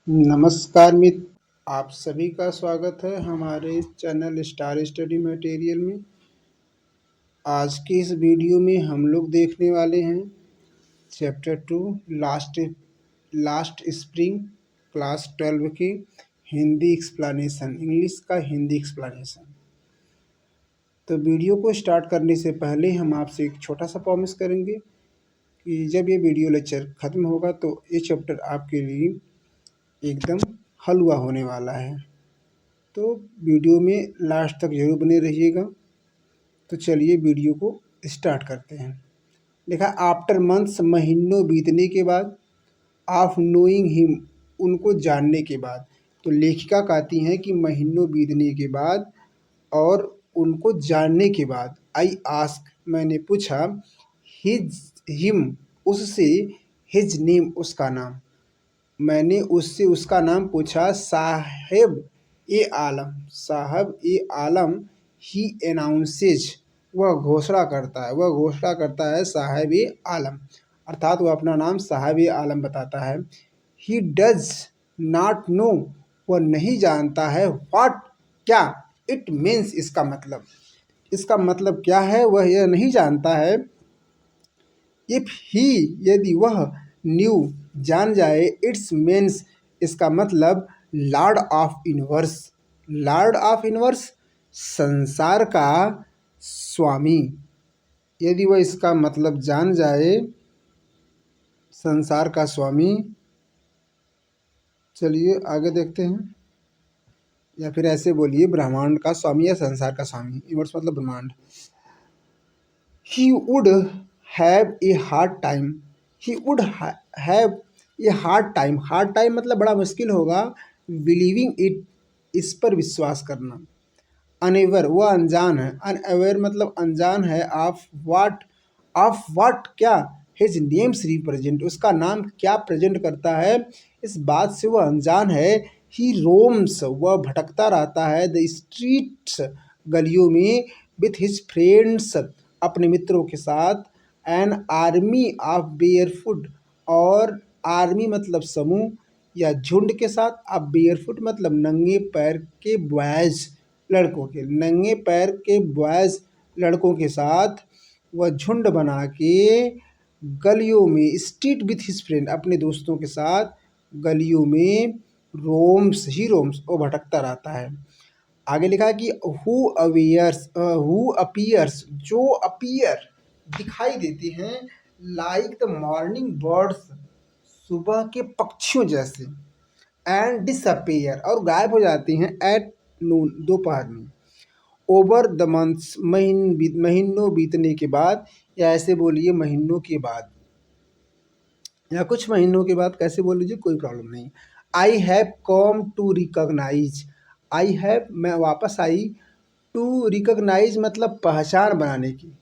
नमस्कार मित्र, आप सभी का स्वागत है हमारे इस चैनल स्टार स्टडी मटेरियल में। आज के इस वीडियो में हम लोग देखने वाले हैं chapter 2 last last spring class 12 की हिंदी एक्सप्लेनेशन, इंग्लिश का हिंदी एक्सप्लेनेशन। तो वीडियो को स्टार्ट करने से पहले हम आपसे एक छोटा सा प्रॉमिस करेंगे कि जब ये वीडियो लेक्चर ख़त्म होगा तो ये चैप्टर आपके लिए एकदम हलवा होने वाला है। तो वीडियो में लास्ट तक जरूर बने रहिएगा। तो चलिए वीडियो को स्टार्ट करते हैं। देखा, आफ्टर मंथ्स, महीनों बीतने के बाद, ऑफ नोइंग हिम, उनको जानने के बाद। तो लेखिका कहती हैं कि महीनों बीतने के बाद और उनको जानने के बाद, आई आस्क, मैंने पूछा, हिज हिम, उससे, हिज नेम, उसका नाम, मैंने उससे उसका नाम पूछा, साहेब ए आलम, साहब ए आलम, ही अनाउंसेज, वह घोषणा करता है, वह घोषणा करता है, साहब ए आलम, अर्थात वह अपना नाम साहब ए आलम बताता है। ही डज नॉट नो, वह नहीं जानता है, व्हाट, क्या, इट मीन्स, इसका मतलब, इसका मतलब क्या है, वह यह नहीं जानता है। इफ ही, यदि वह, न्यू, जान जाए, इट्स मीन्स, इसका मतलब, Lord of universe, Lord of universe, संसार का स्वामी। यदि वह इसका मतलब जान जाए, संसार का स्वामी। चलिए आगे देखते हैं, या फिर ऐसे बोलिए, ब्रह्मांड का स्वामी या संसार का स्वामी, यूनिवर्स मतलब ब्रह्मांड। He would have a hard time. He would have a hard time. Hard time मतलब बड़ा मुश्किल होगा। Believing it, इस पर विश्वास करना। Unaware, वह अनजान है। Unaware मतलब अनजान है। Of what, क्या, His names represent, उसका नाम क्या प्रेजेंट करता है, इस बात से वह अनजान है। He roams, वह भटकता रहता है। The streets, गलियों में। With his friends, अपने मित्रों के साथ। एन आर्मी ऑफ बेयरफुट, और आर्मी मतलब समूह या झुंड के साथ। अब बेयरफुट मतलब नंगे पैर के बॉयज, लड़कों के, नंगे पैर के बॉयज, लड़कों के साथ वह झुंड बना के गलियों में। स्ट्रीट विथ हिज फ्रेंड, अपने दोस्तों के साथ गलियों में। रोम्स, ही रोम्स, वो भटकता रहता है। आगे लिखा है कि हु अपीयर्स, जो अपीयर, दिखाई देते हैं, लाइक द मॉर्निंग बर्ड्स, सुबह के पक्षियों जैसे। एंड डिसअपीयर, और गायब हो जाती हैं, एट नून, दोपहर में। ओवर द मंथ्स, महीनों बीतने के बाद, या ऐसे बोलिए महीनों के बाद, या कुछ महीनों के बाद, कैसे बोल लीजिए, कोई प्रॉब्लम नहीं। I have come to recognise, I have, मैं वापस आई, टू रिकॉग्नाइज मतलब पहचान बनाने की,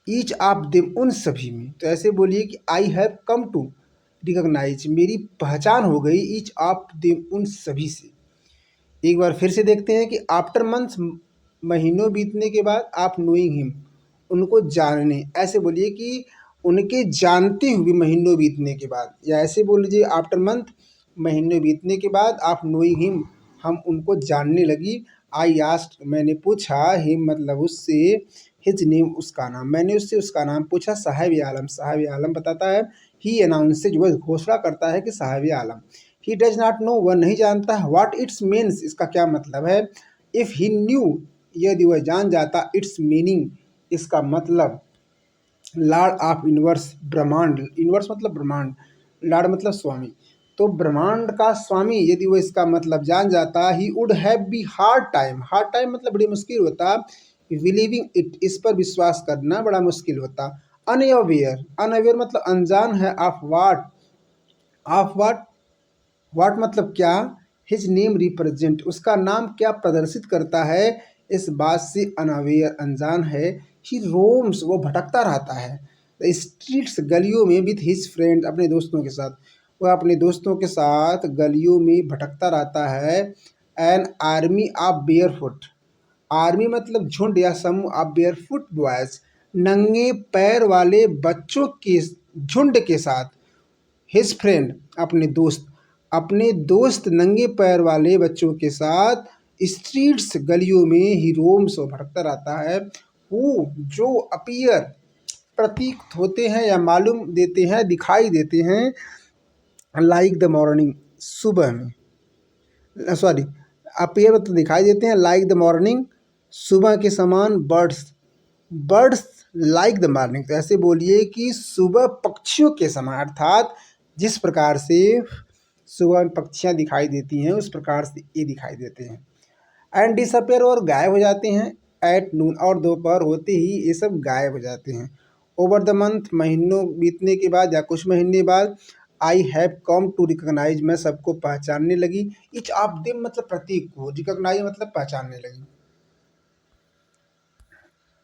ईच ऑफ देम, उन सभी में। तो ऐसे बोलिए कि I have come to recognise, मेरी पहचान हो गई, ईच ऑफ देम, उन सभी से। एक बार फिर से देखते हैं कि आफ्टर मंथ्स, महीनों बीतने के बाद, आप नोइंग हिम, उनको जानने, ऐसे बोलिए कि उनके जानते हुए महीनों बीतने के बाद, या ऐसे बोल लीजिए आफ्टर मंथ, महीनों बीतने के बाद, आप नोइंग हिम, हम उनको जानने लगी। आई आस्क्ड, मैंने पूछा, हिम मतलब उससे, हिज नेम, उसका नाम, मैंने उससे उसका नाम पूछा, साहिब आलम, साहिब आलम बताता है। ही अनाउंसेज, वह घोषणा करता है कि साहिब आलम। ही डज नॉट नो, वह नहीं जानता है। व्हाट इट्स मीन्स, इसका क्या मतलब है। इफ़ ही न्यू, यदि वह जान जाता, इट्स मीनिंग, इसका मतलब, लॉर्ड ऑफ यूनिवर्स, ब्रह्मांड, यूनिवर्स मतलब ब्रह्मांड, लॉर्ड मतलब स्वामी, तो ब्रह्मांड का स्वामी, यदि वो इसका मतलब जान जाता, he would have be hard time, hard time मतलब बड़ी मुश्किल होता, बिलीविंग इट, इस पर विश्वास करना बड़ा मुश्किल होता। अनअवेयर, अनअवेयर मतलब अनजान है, ऑफ वाट, ऑफ वाट, वाट मतलब क्या, हिज नेम रिप्रेजेंट, उसका नाम क्या प्रदर्शित करता है, इस बात से अनअवेयर, अनजान है। ही रोम्स, वो भटकता रहता है, द स्ट्रीट्स, गलियों में, विथ हिज फ्रेंड, अपने दोस्तों के साथ, वह अपने दोस्तों के साथ गलियों में भटकता रहता है। An army of barefoot, army मतलब झुंड या समूह, ऑफ बेयरफुट बॉयज, नंगे पैर वाले बच्चों के झुंड के साथ। हिज फ्रेंड अपने दोस्त नंगे पैर वाले बच्चों के साथ स्ट्रीट्स गलियों में ही रोम्स और भटकता रहता है। हु जो अपीयर प्रतीत होते हैं या मालूम देते हैं, दिखाई देते हैं, लाइक द मॉर्निंग सुबह में, सॉरी, अपीयर मतलब दिखाई देते हैं, लाइक द मॉर्निंग सुबह के समान, बर्ड्स लाइक द मॉर्निंग, तो ऐसे बोलिए कि सुबह पक्षियों के समान, अर्थात जिस प्रकार से सुबह में पक्षियाँ दिखाई देती हैं उस प्रकार से ये दिखाई देते हैं। एंड डिसअपेयर और गायब हो जाते हैं, एट नून और दोपहर होते ही ये सब गायब हो जाते हैं। ओवर द मंथ महीनों बीतने के बाद या कुछ महीने बाद, I have come to recognise मैं सबको पहचानने लगी, इच ऑफ देम मतलब प्रत्येक को, रिकॉग्नाइज मतलब पहचानने लगी।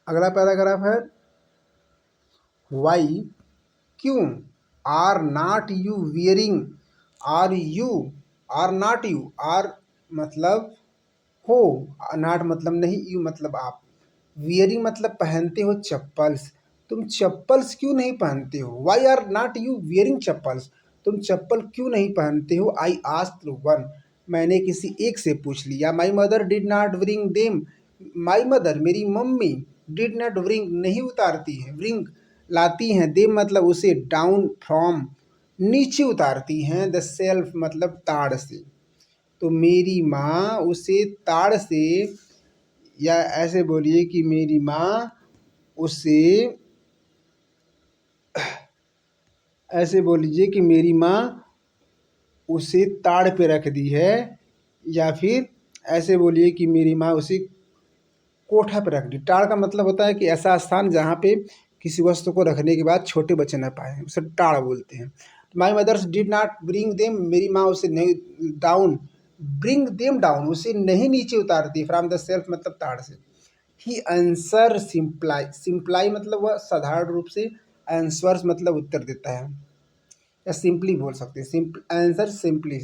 अगला पैराग्राफ है वाई क्यों, are not you wearing, are you, are not you, are मतलब हो, नॉट मतलब नहीं, यू मतलब आप, वियरिंग मतलब पहनते हो चप्पल्स, तुम चप्पल्स क्यों नहीं पहनते हो, why are not you wearing chappals, तुम चप्पल क्यों नहीं पहनते हो, आई आस्क्ड वन, मैंने किसी एक से पूछ लिया, my mother did not bring them, my mother मेरी मम्मी, डिड नॉट ब्रिंग नहीं उतारती है, ब्रिंग लाती हैं, देम मतलब उसे, डाउन फ्रॉम नीचे उतारती हैं, द सेल्फ मतलब ताड़ से, तो मेरी माँ उसे ताड़ से, या ऐसे बोलिए कि मेरी माँ उसे, ऐसे बोल लीजिए कि मेरी माँ उसे ताड़ पे रख दी है, या फिर ऐसे बोलिए कि मेरी माँ उसे कोठा पे रख दी। ताड़ का मतलब होता है कि ऐसा स्थान जहाँ पे किसी वस्तु को रखने के बाद छोटे बच्चे न पाए, उसे ताड़ बोलते हैं। My mothers did not bring them, मेरी माँ उसे नहीं, डाउन, ब्रिंग देम डाउन उसे नहीं नीचे उतारती, फ्रॉम द सेल्फ मतलब ताड़ से। ही आंसर सिंप्लाई, सिंप्लाई मतलब वह साधारण रूप से, आंसर्स मतलब उत्तर देता है, या सिंपली बोल सकते हैं, सिंपल आंसर सिंपली,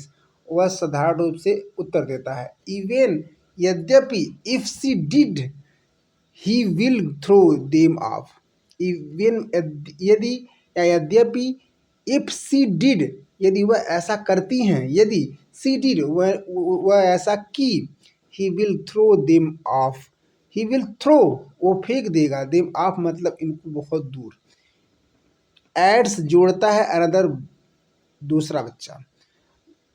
वह साधारण रूप से उत्तर देता है। इवन यद्यपि, if she did he will throw them off, even यदि या यद्यपि, इफ सी डिड यदि वह ऐसा करती हैं, यदि सी डिड वह ऐसा की, he will throw them off, he will throw वो फेंक देगा, देम ऑफ मतलब इनको बहुत दूर। एड्स जोड़ता है अनदर दूसरा बच्चा,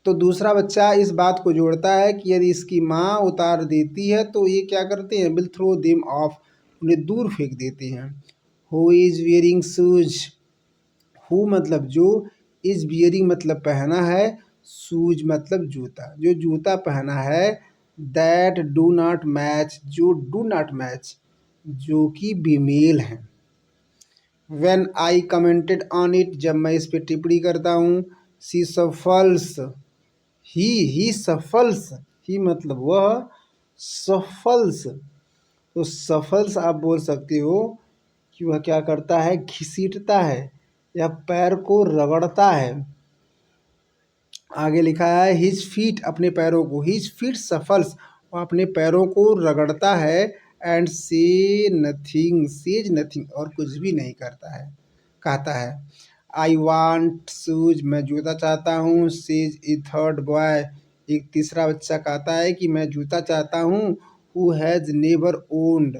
तो दूसरा बच्चा इस बात को जोड़ता है कि यदि इसकी माँ उतार देती है तो ये क्या करते हैं, विल थ्रो देम ऑफ उन्हें दूर फेंक देते हैं। Who is wearing shoes, who मतलब जो, इज़ वियरिंग मतलब पहना है, शूज मतलब जूता, जो जूता पहना है, दैट डू नॉट मैच जो डू नॉट मैच जो कि बेमेल हैं। When I commented on it जब मैं इस पे टिप्पणी करता हूँ, she shuffles, ही सफल्स, ही मतलब वह, सफल्स, तो सफल्स आप बोल सकते हो कि वह क्या करता है, घसीटता है या पैर को रगड़ता है। आगे लिखा है हिज फीट अपने पैरों को, हिज फीट सफल्स वह अपने पैरों को रगड़ता है, एंड से नथिंग सेज नथिंग और कुछ भी नहीं करता है, कहता है। आई वांट शूज मैं जूता चाहता हूँ, सेज ए थर्ड बॉय एक तीसरा बच्चा कहता है कि मैं जूता चाहता हूँ। Who has never owned,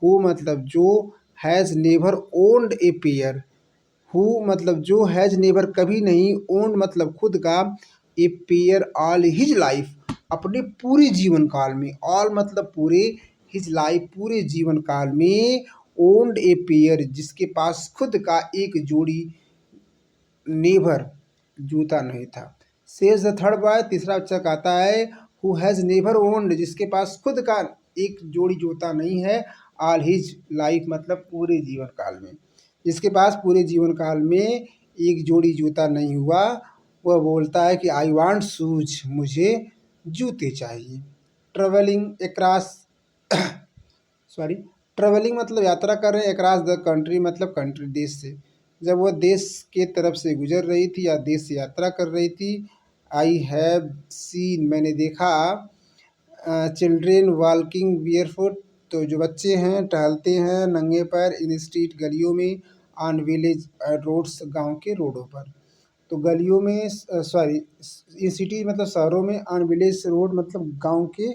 who मतलब जो, has never owned a pair, who मतलब जो, हैज़ नेवर कभी नहीं, ओन्ड मतलब खुद का, a pair all his life अपने पूरे जीवन काल में, ऑल मतलब पूरे, हिज लाइफ पूरे जीवन काल में, ओन्ड ए पेयर जिसके पास खुद का एक जोड़ी, नेवर जूता नहीं था। सेज द थर्ड बॉय तीसरा बच्चा कहता है, हु हैज़ नेवर ओन्ड जिसके पास खुद का एक जोड़ी जूता नहीं है, ऑल हिज लाइफ मतलब पूरे जीवन काल में, जिसके पास पूरे जीवन काल में एक जोड़ी जूता नहीं हुआ, वह बोलता है कि आई वांट शूज मुझे जूते चाहिए। ट्रेवलिंग अक्रॉस सॉरी, ट्रेवलिंग मतलब यात्रा कर रहे हैं, अक्रॉस द कंट्री मतलब कंट्री देश से, जब वह देश के तरफ से गुजर रही थी या देश से यात्रा कर रही थी। आई हैव सीन मैंने देखा, चिल्ड्रेन वॉकिंग बियरफुट तो जो बच्चे हैं टहलते हैं नंगे पैर, इन स्ट्रीट गलियों में, ऑन विलेज रोड्स गांव के रोडों पर। तो गलियों में सॉरी इन सिटी मतलब शहरों में, ऑन विलेज रोड मतलब गांव के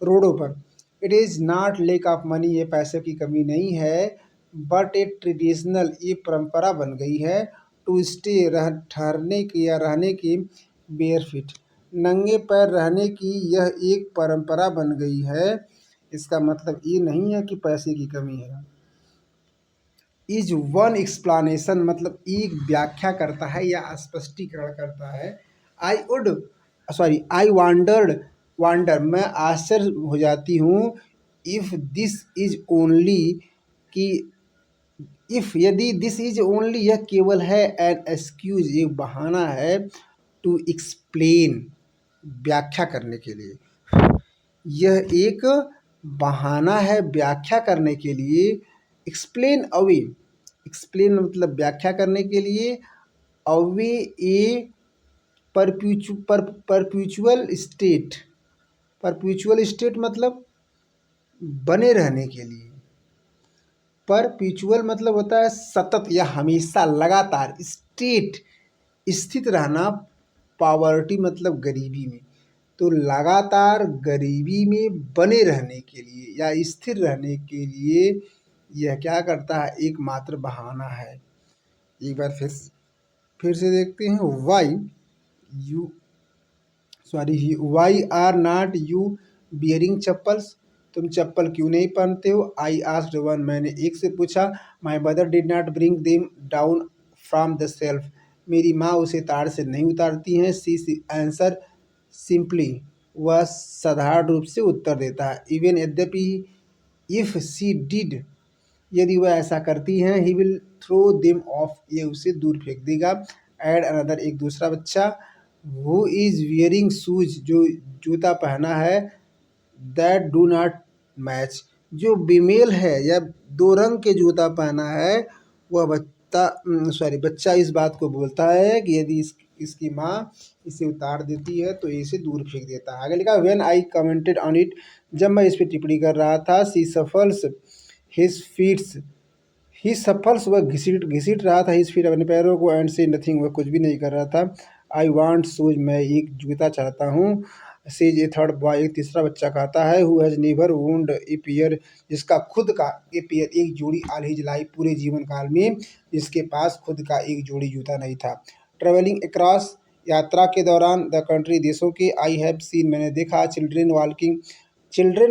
रोडों पर। It is not lack of money, ये पैसे की कमी नहीं है, बट ए ट्रेडिशनल, ये परंपरा बन गई है, टू स्टे, ठहरने की या रहने की, बेयर फिट, नंगे पैर रहने की, यह एक परंपरा बन गई है। इसका मतलब ये नहीं है कि पैसे की कमी है। इज वन एक्सप्लानेशन मतलब एक व्याख्या करता है या स्पष्टीकरण करता है। आई वुड आई वांडर, मैं आश्चर्य हो जाती हूँ, इफ दिस इज ओनली, कि इफ यदि दिस इज ओनली, यह केवल है, एन एक्सक्यूज, एक बहाना है, टू एक्सप्लेन, व्याख्या करने के लिए। यह एक बहाना है व्याख्या करने के लिए। एक्सप्लेन अवे, एक्सप्लेन मतलब व्याख्या करने के लिए, अवे ए परप्यूचुअल स्टेट, परप्यूचुअल स्टेट मतलब बने रहने के लिए। परप्यूचुअल मतलब होता है सतत या हमेशा, लगातार। स्टेट स्थित रहना, पॉवर्टी मतलब गरीबी में। तो लगातार गरीबी में बने रहने के लिए या स्थिर रहने के लिए यह क्या करता है, एकमात्र बहाना है। एक बार फिर से देखते हैं। You why are not you bearing chappals, तुम चप्पल क्यों नहीं पहनते हो। आई आस्क्ड वन, मैंने एक से पूछा। My mother did not bring them down from the self, मेरी माँ उसे तार से नहीं उतारती हैं। सी आंसर सिंपली, वह साधारण रूप से उत्तर देता है। इवन यद्यपि, इफ सी डिड, यदि वह ऐसा करती हैं, he will throw them off, ये उसे दूर फेंक देगा। एड अनदर, एक दूसरा बच्चा। हु इज वियरिंग शूज, जो जूता पहना है। दैट डू नॉट मैच, जो बेमेल है या दो रंग के जूता पहना है, वह बच्चा इस बात को बोलता है कि यदि इसकी माँ इसे उतार देती है तो इसे दूर फेंक देता है। आगे लिखा, when I commented on it, जब मैं इस पर टिप्पणी कर रहा था। सी सफल्स हिज फीट्स, ही सफल्स, वह घसीट घसीट रहा था, हिज फीट, अपने पैरों को, एंड से नथिंग, वह कुछ भी नहीं कर रहा था। आई वांट शूज, मैं एक जूता चाहता हूँ। सेज ए थर्ड बॉय, एक तीसरा बच्चा कहता है। Who has never wound a pair, जिसका खुद का, ए पेयर एक जोड़ी, ऑल हिज लाइफ, पूरे जीवन काल में जिसके पास खुद का एक जोड़ी जूता नहीं था। ट्रेवलिंग अक्रॉस, यात्रा के दौरान, द कंट्री, देशों के। आई हैव सीन, मैंने देखा। चिल्ड्रेन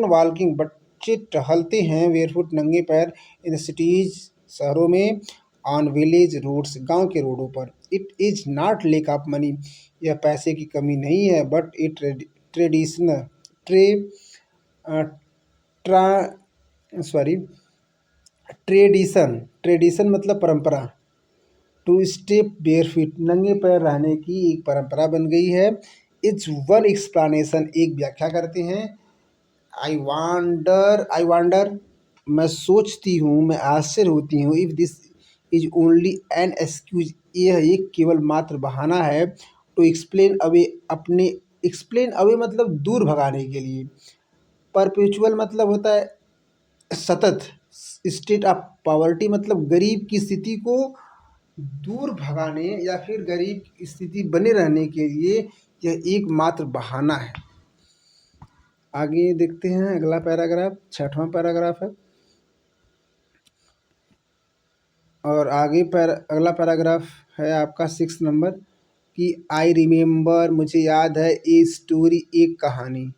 वॉकिंग, बच्चे टहलते हैं। वेयरफुट, नंगे पैर। इन सिटीज, शहरों में। ऑन विलेज रोड्स, गांव के रोडों पर। It is not lack of money, यह पैसे की कमी नहीं है, but a traditional tre tra sorry tradition मतलब परंपरा। टू स्टेप बेयर फीट, नंगे पैर रहने की एक परंपरा बन गई है। इट्स वन एक्सप्लानेशन, एक व्याख्या करते हैं। आई वांडर, मैं सोचती हूँ, मैं आश्चर्य होती हूँ। If this is only an excuse, यह एक केवल मात्र बहाना है। टू एक्सप्लेन अवे मतलब दूर भगाने के लिए। परपेचुअल मतलब होता है सतत। स्टेट ऑफ पॉवर्टी मतलब गरीब की स्थिति को दूर भगाने या फिर गरीब की स्थिति बने रहने के लिए यह एकमात्र बहाना है। आगे देखते हैं अगला पैराग्राफ, 6वां पैराग्राफ है। और अगला पैराग्राफ है आपका 6 नंबर, कि आई रिमेम्बर, मुझे याद है। ए स्टोरी, एक कहानी,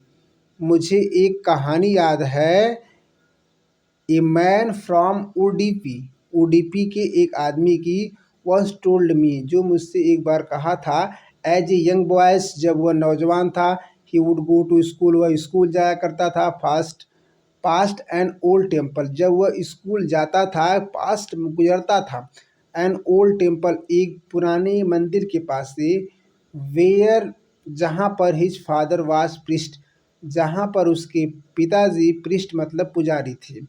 मुझे एक कहानी याद है। A man from ODP, ODP के एक आदमी की। वॉज टोल्ड मी, जो मुझसे एक बार कहा था। एज ए यंग बॉयज, जब वह नौजवान था। He would go to school, वह स्कूल जाया करता था। पास्ट एन ओल्ड टेम्पल, जब वह स्कूल जाता था, पास्ट गुजरता था। एन ओल्ड टेम्पल, एक पुराने मंदिर के पास से। वेयर, जहाँ पर हिज फादर वाज प्रिस्ट, जहाँ पर उसके पिताजी प्रिस्ट मतलब पुजारी थे।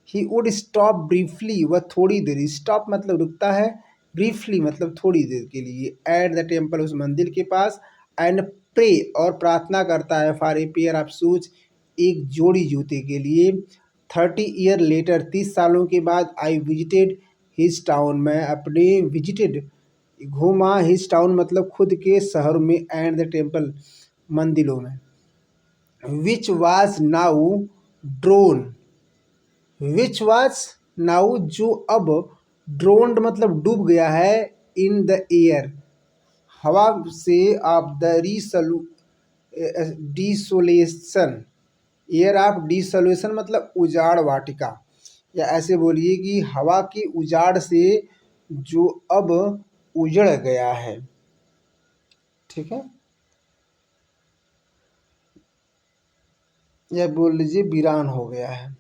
ही वुड स्टॉप ब्रीफली, वह थोड़ी देर, स्टॉप मतलब रुकता है, ब्रीफली मतलब थोड़ी देर के लिए। एट द टेम्पल, उस मंदिर के पास। एंड प्रे, और प्रार्थना करता है। For a pair of shoes, एक जोड़ी जूते के लिए। 30 ईयर लेटर, 30 सालों के बाद। आई विजिटेड हिज टाउन, मैं अपने घूमा हिज टाउन मतलब खुद के शहर में, एंड द टेम्पल मंदिरों में, which was now drone, which was now जो अब, ड्रोन्ड मतलब डूब गया है, इन द एयर हवा से, ऑफ द डिसोलेशन, एयर ऑफ डिसोलेशन मतलब उजाड़ वाटिका, या ऐसे बोलिए कि हवा की उजाड़ से जो अब उजड़ गया है। ठीक है, या बोल लीजिए वीरान हो गया है।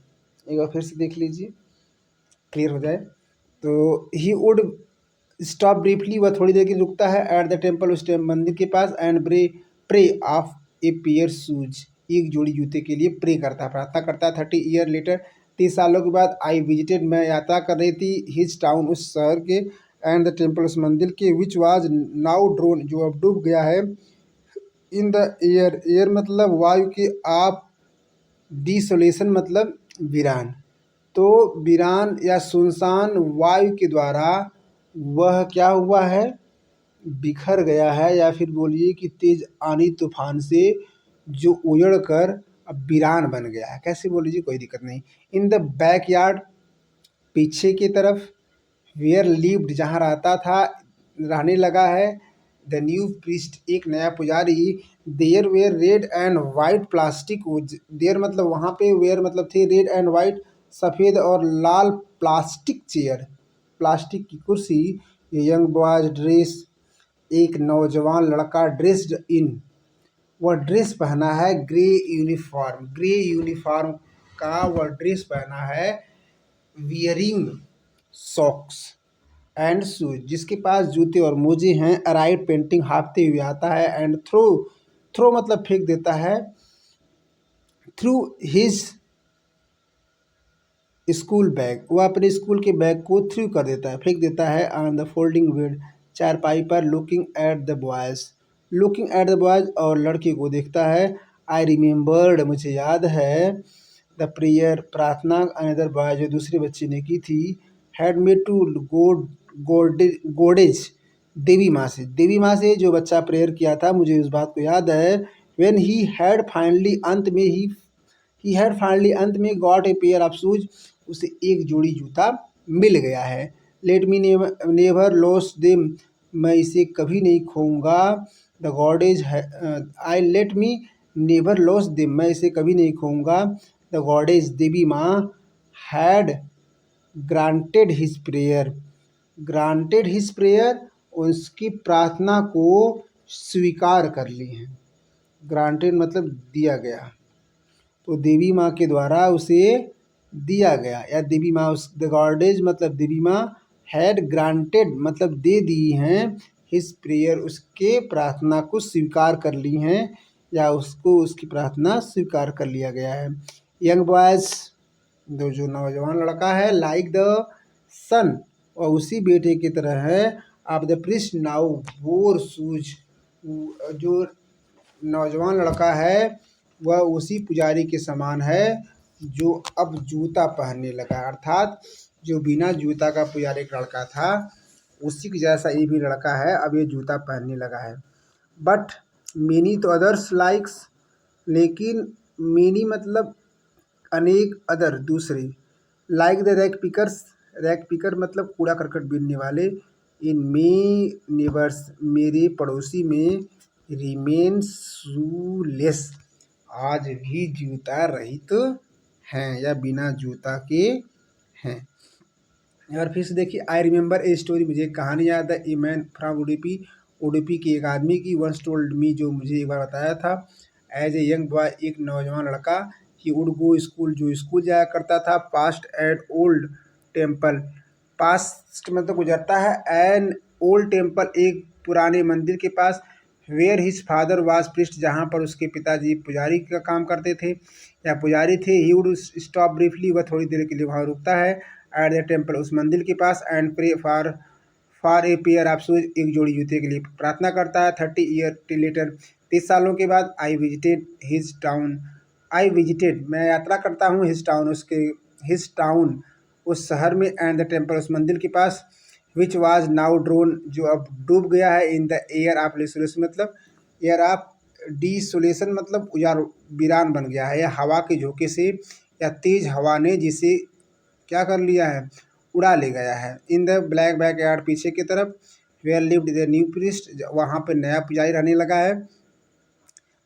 एक बार फिर से देख लीजिए, क्लियर हो जाए। तो ही वुड स्टॉप ब्रीफली, वह थोड़ी देर के लिए रुकता है, एट द टेम्पल उस मंदिर के पास, and pray of a pair shoes, एक जोड़ी जूते के लिए प्रे करता है, प्रार्थना करता है। 30 ईयर लेटर, 30 सालों के बाद, आई विजिटेड मैं यात्रा कर रही थी, हिज टाउन उस शहर के, एंड द टेम्पल उस मंदिर के, विच वाज नाउ ड्रोन जो अब डूब गया है, इन द एयर, एयर मतलब वायु के, आप डिसोलेशन मतलब वीरान, तो वीरान या सुनसान वायु के द्वारा वह क्या हुआ है, बिखर गया है, या फिर बोलिए कि तेज आंधी तूफान से जो उजड़ कर अब वीरान बन गया है। कैसे बोल लीजिए, कोई दिक्कत नहीं। इन द बैकयार्ड, पीछे की तरफ, वेयर लिव्ड जहाँ रहता था, रहने लगा है, द न्यू प्रीस्ट एक नया पुजारी, there were red and white plastic, there मतलब वहाँ पे, वेयर मतलब थे, रेड एंड वाइट सफ़ेद और लाल प्लास्टिक चेयर, प्लास्टिक की कुर्सी, यंग बॉयज ड्रेस, एक नौजवान लड़का, ड्रेस्ड इन वह ड्रेस पहना है, ग्रे यूनिफॉर्म, ग्रे यूनिफॉर्म का वह ड्रेस पहना है, वियरिंग सॉक्स एंड शूज जिसके पास जूते और मोजे हैं, अराइव पेंटिंग हाँफते हुए आता है, एंड थ्रो, थ्रो मतलब फेंक देता है, थ्रू हिज स्कूल बैग, वह अपने स्कूल के बैग को थ्रू कर देता है, फेंक देता है, ऑन द फोल्डिंग बेड चारपाई पर, looking at the boys, looking at the boys और लड़के को देखता है, आई रिमेम्बर्ड मुझे याद है, द प्रेयर प्रार्थना, अनदर बॉय जो दूसरे बच्चे ने की थी, हैड मेड टू गोडेज देवी माँ से जो बच्चा प्रेयर किया था, मुझे उस बात को याद है, व्हेन ही हैड फाइनली अंत में ही हैड फाइनली अंत में got a pair of shoes, उसे एक जोड़ी जूता मिल गया है, let me never lose them, मैं इसे कभी नहीं खोऊंगा, the goddess I let me never lose them, मैं इसे कभी नहीं खोऊंगा, द गॉडेज देवी माँ had granted his prayer, granted his prayer उसकी प्रार्थना को स्वीकार कर ली है, ग्रांटेड मतलब दिया गया, तो देवी माँ के द्वारा उसे दिया गया, या देवी माँ उस, द गॉडेज मतलब देवी माँ, हैड ग्रांटेड मतलब दे दी हैं, हिज प्रेयर उसके प्रार्थना को स्वीकार कर ली हैं, या उसको उसकी प्रार्थना स्वीकार कर लिया गया है। यंग बॉयज जो नौजवान लड़का है, लाइक द सन और उसी बेटे की तरह है, ऑफ द प्रिस्ट नाउ वोर शूज, जो नौजवान लड़का है वह उसी पुजारी के समान है जो अब जूता पहनने लगा, अर्थात जो बिना जूता का पुजारी लड़का था उसी के जैसा ये भी लड़का है, अब ये जूता पहनने लगा है। बट मेनी तो अदर्स लाइक्स, लेकिन मेनी मतलब अनेक, अदर दूसरे, like the rag pickers, rack picker मतलब कूड़ा करकट बीनने वाले, इन मे नेबर्स मेरे पड़ोसी में, रिमेन शूलेस आज भी जूता रहित हैं, या बिना जूता के हैं। और फिर से देखिए, आई रिमेंबर ए स्टोरी, मुझे एक कहानी याद है, a man from Udupi, Udupi के एक आदमी की, वंस टोल्ड मी जो मुझे एक बार बताया था, एज ए यंग बॉय एक नौजवान लड़का, ही वुड गो स्कूल जो स्कूल जाया करता था, past at old temple, past मतलब गुजरता है, एन ओल्ड टेम्पल एक पुराने मंदिर के पास, where his father was priest जहाँ पर उसके पिताजी पुजारी का काम करते थे या पुजारी थे, ही वुड स्टॉप ब्रीफली वह थोड़ी देर के लिए वहाँ रुकता है, एट द टेम्पल उस मंदिर के पास, and pray for a pair of shoes एक जोड़ी जूते के लिए प्रार्थना करता है। 30 ईयर लेटर 30 सालों के बाद, I visited his town, I visited मैं यात्रा करता हूँ, हिज टाउन उसके, हिज टाउन उस शहर में, एंड द टेम्पल उस मंदिर के पास, विच वाज नाउ ड्रोन, जो अब डूब गया है, इन द एयर ऑफ डिसोलेशन, मतलब एयर ऑफ डिसोलेशन मतलब उजाड़ वीरान बन गया है, या हवा के झोंके से या तेज हवा ने जिसे क्या कर लिया है, उड़ा ले गया है। In the black back, पीछे की तरफ, where lived the new priest, वहाँ पे नया पुजारी रहने लगा है।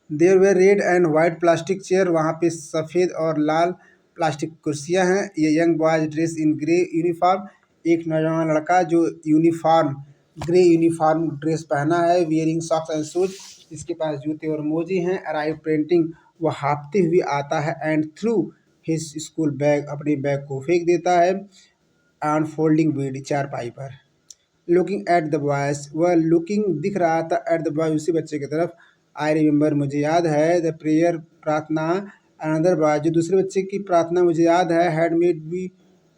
There way red and white plastic chair, वहाँ पे सफ़ेद और लाल प्लास्टिक कुर्सियाँ हैं। ये young boys dress in grey uniform, एक नौजवान लड़का जो यूनिफॉर्म ग्रे यूनिफॉर्म ड्रेस पहना है, वियरिंग सॉक्स एंड शूज, इसके पास जूते और मोजे हैं। अराइव पेंटिंग, वह हाँफते हुए आता है। And through his school bag, अपने बैग को फेंक देता है। एंड फोल्डिंग बेड, चारपाई पर। लुकिंग एट द बॉयज, वह लुकिंग दिख रहा था, एट द बॉय, उसी बच्चे की तरफ। आई रिमेंबर, मुझे याद है। द प्रेयर, प्रार्थना। अनदर बॉय, जो दूसरे बच्चे की प्रार्थना मुझे याद है।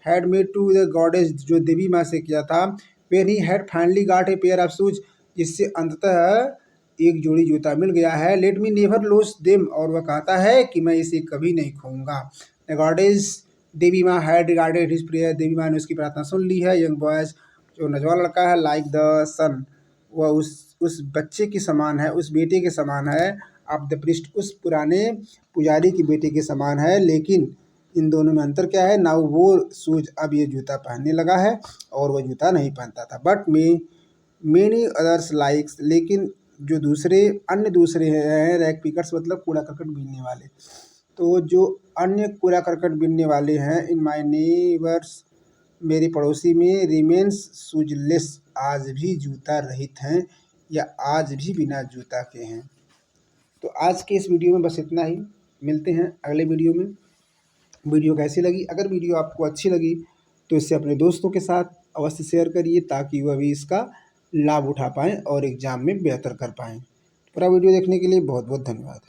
Had made to the goddess, जो देवी माँ से किया था। When he had finally got a pair of shoes, जिससे अंततः एक जोड़ी जूता मिल गया है। Let me never lose them, और वह कहता है कि मैं इसे कभी नहीं खोऊंगा। द गॉडेस, देवी माँ, हैड रिगार्डेड हिज प्रेयर, देवी माँ ने उसकी प्रार्थना सुन ली है। यंग बॉयज, जो नौजवान लड़का है, लाइक द सन, वह उस बच्चे के समान है, उस बेटे के समान है। ऑफ द प्रीस्ट, उस पुराने पुजारी के बेटे के समान है। लेकिन इन दोनों में अंतर क्या है, नाउ वो शूज, अब ये जूता पहनने लगा है और वह जूता नहीं पहनता था। बट मेनी अदर्स लाइक्स, लेकिन जो अन्य दूसरे हैं, रैक पिकर्स मतलब कूड़ा करकट बीनने वाले, तो जो अन्य कूड़ा करकट बीनने वाले हैं, इन माई नेबर्स, मेरे पड़ोसी में, रिमेन्स शूजलेस, आज भी जूता रहित हैं, या आज भी बिना जूता के हैं। तो आज के इस वीडियो में बस इतना ही, मिलते हैं अगले वीडियो में। वीडियो कैसी लगी, अगर वीडियो आपको अच्छी लगी तो इसे अपने दोस्तों के साथ अवश्य शेयर करिए, ताकि वह भी इसका लाभ उठा पाएँ और एग्ज़ाम में बेहतर कर पाएँ। पूरा वीडियो देखने के लिए बहुत बहुत धन्यवाद।